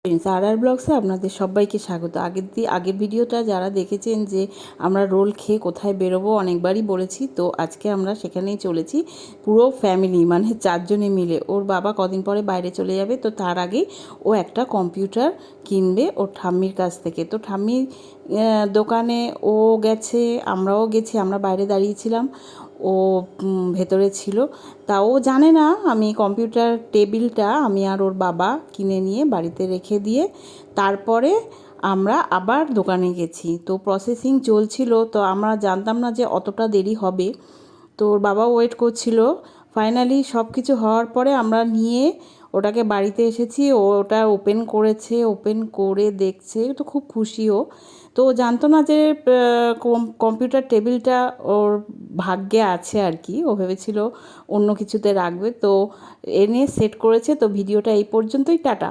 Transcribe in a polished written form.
আর ব্লগসে আপনাদের সবাইকে স্বাগত। আগের ভিডিওটা যারা দেখেছেন যে আমরা রোল খেয়ে কোথায় বেরোবো অনেকবারই বলেছি, তো আজকে আমরা সেখানেই চলেছি পুরো ফ্যামিলি, মানে 4 জনে মিলে। ওর বাবা কদিন পরে বাইরে চলে যাবে, তো তার আগেই ও একটা কম্পিউটার কিনবে ওর ঠাম্মির কাছ থেকে। তো ঠাম্মির দোকানে ও গেছে, আমরাও গেছি, আমরা বাইরে দাঁড়িয়েছিলাম, ও ভেতরে ছিল। তা ও জানে না আমি কম্পিউটার টেবিলটা আমি আর ওর বাবা কিনে নিয়ে বাড়িতে রেখে দিয়ে তারপরে আমরা আবার দোকানে গেছি। তো প্রসেসিং চলছিল, তো আমরা জানতাম না যে অতটা দেরি হবে। তো ওর বাবা ওয়েট করছিল। ফাইনালি সব কিছু হওয়ার পরে আমরা নিয়ে ওটাকে বাড়িতে এসেছি। ও ওটা ওপেন করেছে, ওপেন করে দেখছে, তো খুব খুশিও। তো ও জানতো না যে কম্পিউটার টেবিলটা ওর ভাগ্যে আছে আর কি। ও ভেবেছিল অন্য কিছুতে রাখবে, তো এনে সেট করেছে। তো ভিডিওটা এই পর্যন্তই, টাটা।